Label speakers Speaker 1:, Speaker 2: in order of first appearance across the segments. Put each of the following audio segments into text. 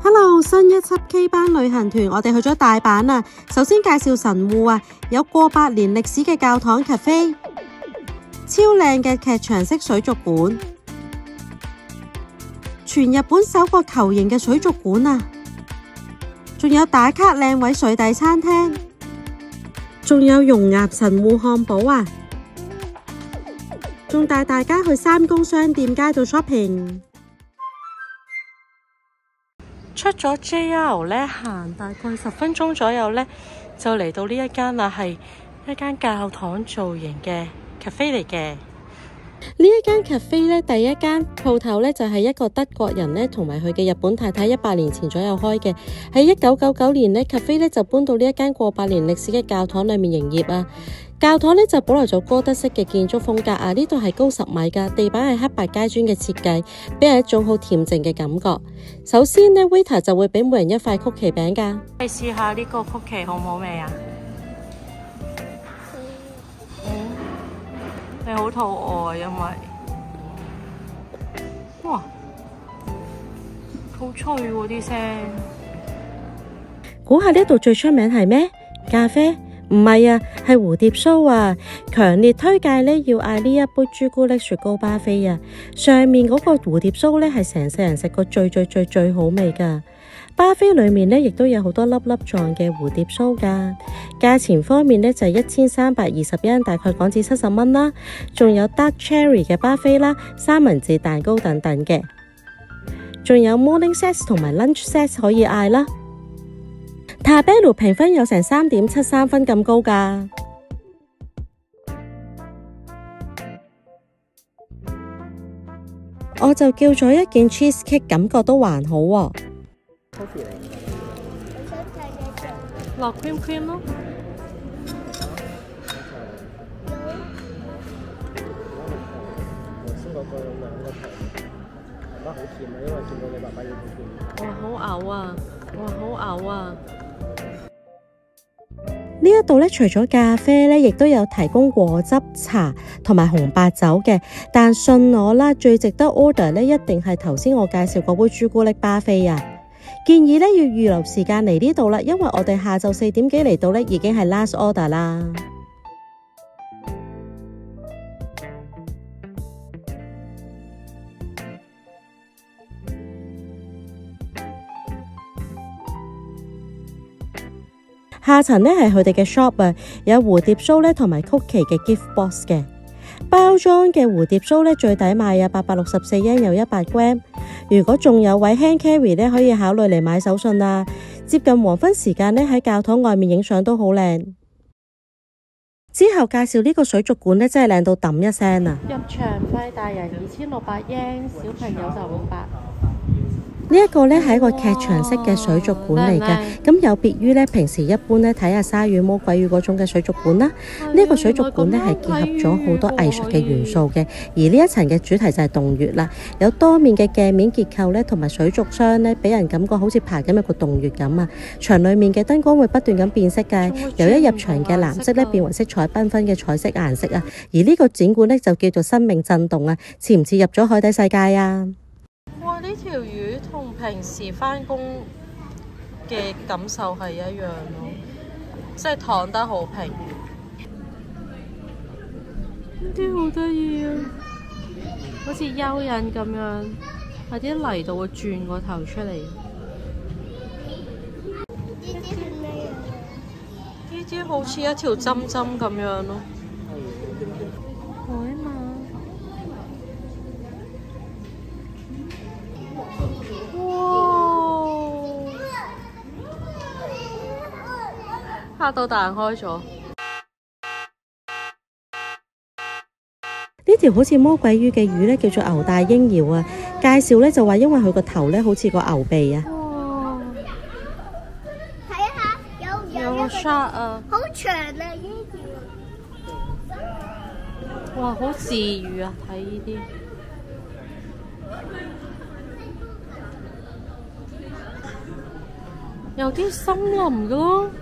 Speaker 1: Hello， 新一輯 K 班旅行團，我哋去咗大阪啊！首先介紹神戶啊，有過百年歷史嘅教堂 cafe， 超靚嘅劇場式水族館，全日本首個球形嘅水族館啊！仲有打卡靚位水底餐廳，仲有熔岩神戶漢堡啊！仲帶大家去三宮商店街度 shopping。出咗 JR 呢，行大概10分鐘左右呢，就嚟到呢一間啦，係一間教堂造型嘅 cafe 嚟嘅。呢一間 cafe 呢，第一間鋪頭呢，就係一個德國人呢，同埋佢嘅日本太太100年前左右開嘅。喺1999年呢 cafe 呢就搬到呢一間過百年歷史嘅教堂裏面營業啊。教堂呢就保留咗哥德式嘅建築風格啊！呢度係高10米㗎，地板係黑白階磚嘅設計，俾人一種好恬靜嘅感覺。首先呢 waiter 就會俾每人一塊曲奇餅㗎。你試下呢個曲奇好唔好味啊？你好肚餓啊，因為哇，好脆喎啲聲。估下呢度最出名係咩？咖啡？唔係啊，係蝴蝶酥啊！強烈推介呢，要嗌呢一杯朱古力雪糕巴菲啊！上面嗰個蝴蝶酥呢，係成世人食過最好味噶。巴菲裏面呢，亦都有好多粒粒狀嘅蝴蝶酥噶。價錢方面呢，就係1320 yen，大概港紙70蚊啦。仲有 dark cherry 嘅巴菲啦，三文治蛋糕等等嘅。仲有 morning set 同埋 lunch set 可以嗌啦。塔貝魯評分有成3.73分咁高㗎，我就叫咗一件 cheesecake， 感覺都還好喎。落 cream 咯。哇，好嘔啊！哇，好嘔啊！呢一度咧，除咗咖啡咧，亦都有提供果汁茶同埋紅白酒嘅。但信我啦，最值得 order 咧，一定係頭先我介紹嗰杯朱古力巴菲啊！建議咧要預留時間嚟呢度啦，因為我哋下晝4點幾嚟到咧，已經係 last order 啦。下層呢係佢哋嘅 shop 啊，有蝴蝶酥呢同埋曲奇嘅 gift box 嘅。包裝嘅蝴蝶酥呢最抵買啊，864 yen 有100 gram。如果仲有位 hand carry 呢，可以考慮嚟買手信啦。接近黃昏時間呢，喺教堂外面影相都好靚。之後介紹呢個水族館呢，真係靚到揼一聲啊！入場費大人2600 yen， 小朋友就500。呢一個呢係一個劇場式嘅水族館嚟嘅，咁有別於呢平時一般呢睇下鯊魚、魔鬼魚嗰種嘅水族館啦。呢個水族館呢係結合咗好多藝術嘅元素嘅，而呢一層嘅主題就係洞穴啦，有多面嘅鏡面結構呢，同埋水族箱呢，俾人感覺好似爬緊一個洞穴咁啊。場裡面嘅燈光會不斷咁變色嘅，由一入場嘅藍色呢變為色彩繽紛嘅彩色顏色啊。而呢個展館呢就叫做生命震動啊，似唔似入咗海底世界啊？哇！呢條魚同平時返工嘅感受係一樣咯，即係躺得好平。呢啲好得意啊，好似蚯蚓咁樣，喺啲泥度會轉個頭出嚟。呢啲好似一條針針咁樣咯。海馬。嚇到彈開咗！呢條好似魔鬼魚嘅魚呢，叫做牛大鷹鰩啊！介紹呢就話，因為佢個頭呢好似個牛鼻啊！哇！睇下有個 shark 啊！好長啊！呢條哇，好治癒啊！睇呢啲有啲森林噶咯〜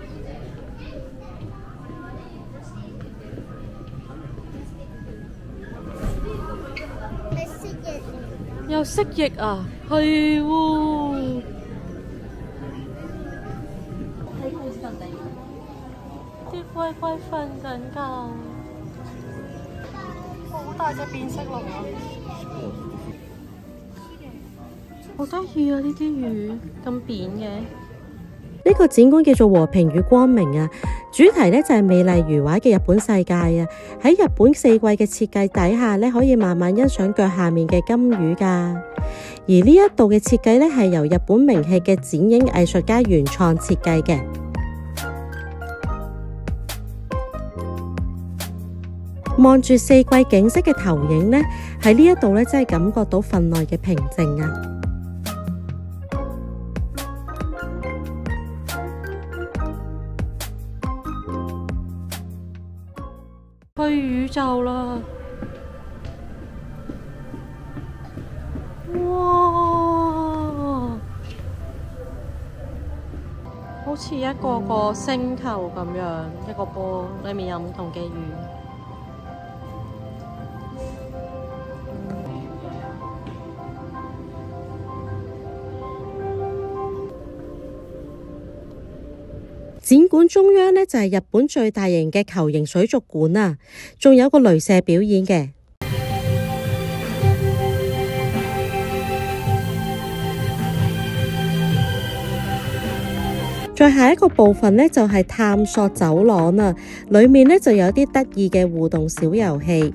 Speaker 1: 有蜥蜴啊，係喎，龜龜瞓緊覺，好大隻變色龍啊！好得意啊！呢啲魚咁扁嘅。呢個展館叫做和平與光明啊，主題呢就係美麗如畫嘅日本世界啊。喺日本四季嘅設計底下呢，可以慢慢欣賞腳下面嘅金魚㗎。而呢一度嘅設計呢，係由日本名氣嘅剪影藝術家原創設計嘅。望住四季景色嘅投影呢，喺呢一度呢，真係感覺到分內嘅平靜啊！去宇宙啦！哇，好似一個個星球咁樣，一個波裏面有唔同嘅魚。展館中央呢，就係日本最大型嘅球形水族館啊，仲有個鐳射表演嘅。再下一個部分呢，就係探索走廊啊，裏面呢，就有啲得意嘅互動小遊戲，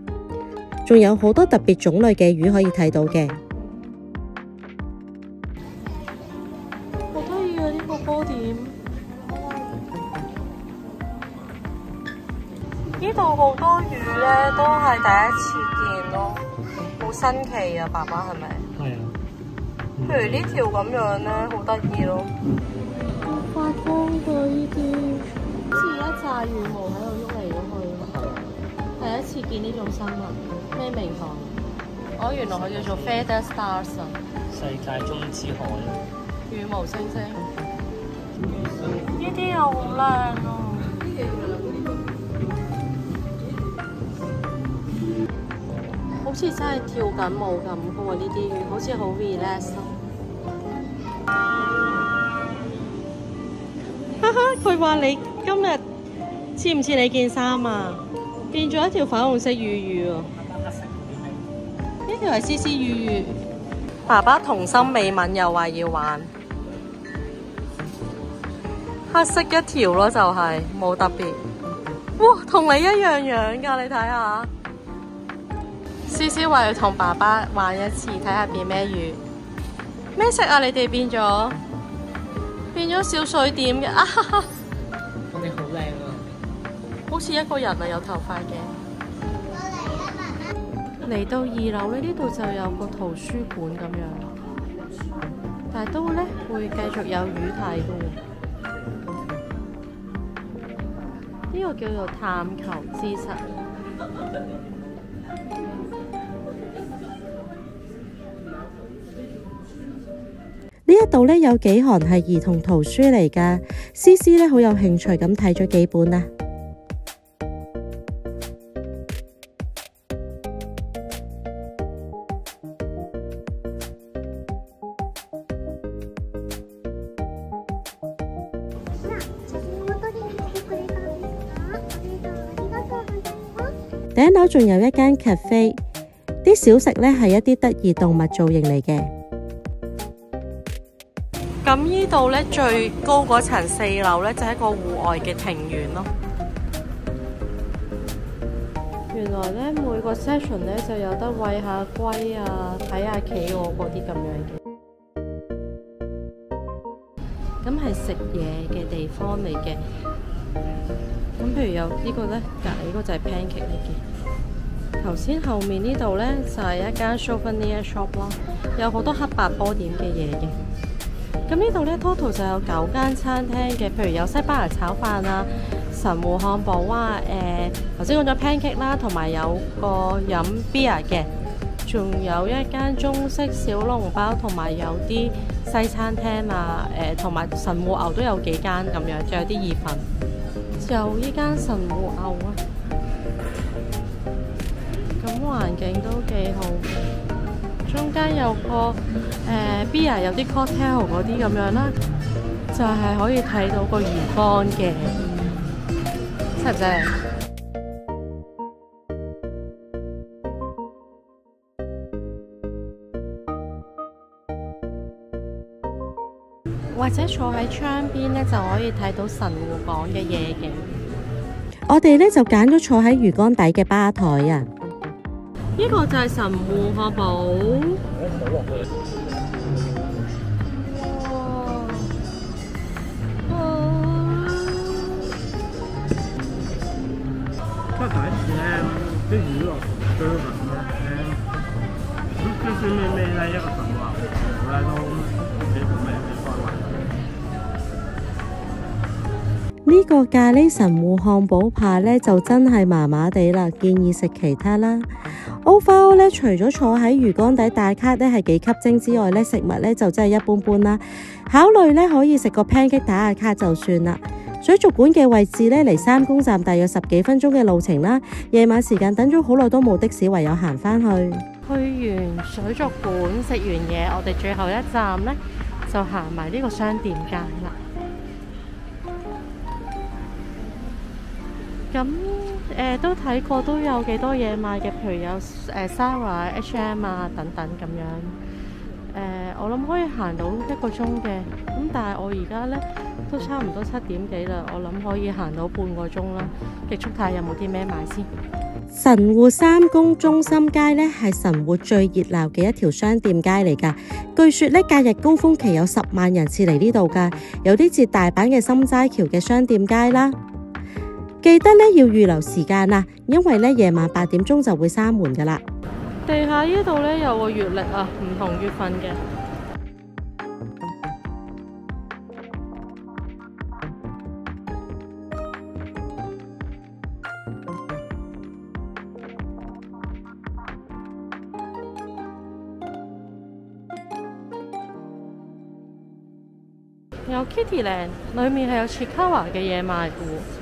Speaker 1: 仲有好多特別種類嘅魚可以睇到嘅。好得意啊！呢個波點。呢度好多魚咧，都係第一次見咯，好新奇啊！爸爸係咪？係啊。譬如呢條咁樣咧，好得意咯。發光㗎呢啲，好似一紮羽毛喺度喐嚟喐去。第一次見呢種生物，咩名堂？哦，原來佢叫做 Feather Stars 啊。世界中之海。羽毛星星。呢啲又好靚咯。好似真係跳緊舞咁嘅喎，呢啲魚好似好 relax 咯。哈哈，佢話你今日似唔似你件衫啊？變咗一條粉紅色魚魚喎。呢條係絲絲魚魚。爸爸童心未泯又話要玩，黑色一條咯，就係冇特別。哇，同你一樣樣㗎，你睇下。思思話要同爸爸玩一次，睇下變咩魚。咩色啊？你哋變咗小水點嘅啊！我哋好靚啊，好似一個人啊，有頭髮嘅。嚟到2樓咧，呢度就有個圖書館咁樣，但係都咧會繼續有魚睇嘅。呢個叫做探求之神。呢一度呢，有幾行係兒童圖書嚟㗎，思思呢好有興趣咁睇咗幾本啊。頂樓仲有一間 cafe， 啲小食呢係一啲得意動物造型嚟嘅。咁呢度咧最高嗰層4樓咧就係一個戶外嘅庭園咯。原來咧每個 section 咧就有得餵下龜啊，睇下企鵝嗰啲咁樣嘅。咁係食嘢嘅地方嚟嘅。咁譬如有呢個咧，隔離呢個就係 pancake 嚟嘅。頭先後面呢度咧就係一間 souvenir shop 咯，有好多黑白波點嘅嘢嘅。咁呢度咧 total 就有9間餐廳嘅，譬如有西班牙炒飯啊、神戶漢堡啊、頭先講咗 pancake 啦，同埋有個飲 beer 嘅，仲有一間中式小籠包，同埋有啲西餐廳啊，同埋神戶牛都有幾間咁樣，仲有啲意粉。就呢間神戶牛啊，咁環境都幾好。中間有個beer 有啲 cocktail 嗰啲咁樣啦，就係可以睇到個魚缸嘅，
Speaker 2: 犀唔犀利？或者坐喺窗邊咧，就可以睇到神戶港嘅夜景。
Speaker 1: 我哋咧就揀咗坐喺魚缸底嘅吧台啊。
Speaker 2: 呢個就係神戶漢堡。
Speaker 3: 不過第一次咧，啲魚落最好咧，咁酸咩咧，一個神戶漢堡咧都幾好味嘅風味。
Speaker 1: 呢個咖喱神戶漢堡扒咧就真係麻麻地啦，建議食其他啦。Overall 咧，除咗坐喺魚缸底打卡咧係幾吸睛之外咧，食物咧就真係一般般啦。考慮咧可以食個 pancake 打下卡就算啦。水族館嘅位置咧離三宮站大約10幾分鐘嘅路程啦。夜晚時間等咗好耐都冇的士，唯有行返去。
Speaker 2: 去完水族館食完嘢，我哋最後一站咧就行埋呢個商店街啦。咁都睇過都有幾多嘢賣嘅，譬如有Zara、H&M 啊等等咁樣。我諗可以行到1個鐘嘅，咁但係我而家咧都差唔多7點幾啦，我諗可以行到半個鐘啦。極速睇下有冇啲咩買先。
Speaker 1: 神戶三宮中心街咧係神戶最熱鬧嘅一條商店街嚟㗎。據說咧假日高峰期有10萬人次嚟呢度㗎，有啲似大阪嘅心齋橋嘅商店街啦。記得咧要預留時間啊，因為咧夜晚8點鐘就會閂門㗎啦。
Speaker 2: 地下呢度咧有個月曆啊，唔同月份嘅。有 Kittyland， 裏面係有Chikawa嘅嘢賣嘅喎。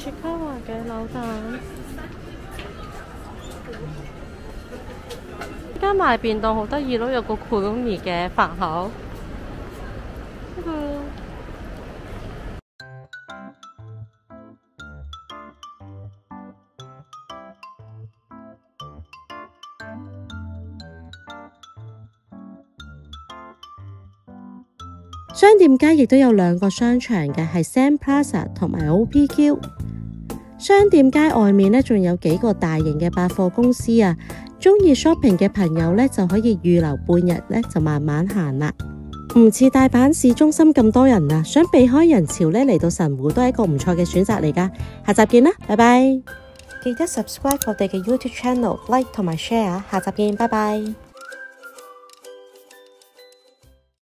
Speaker 2: Chikawa 嘅扭蛋，而家賣便當好得意咯，有個 Kurumi 嘅飯盒。
Speaker 1: 商店街亦都有2個商場嘅，係 Sam Plaza 同埋 OPQ。商店街外面咧仲有幾個大型嘅百貨公司啊，中意 shopping 嘅朋友咧就可以預留半日咧就慢慢行啦。唔似大阪市中心咁多人啊，想避開人潮咧嚟到神戶都係一個唔錯嘅選擇嚟㗎。下集見啦，拜拜！記得 subscribe 我哋嘅 YouTube channel、like 同埋 share，下集見，拜拜。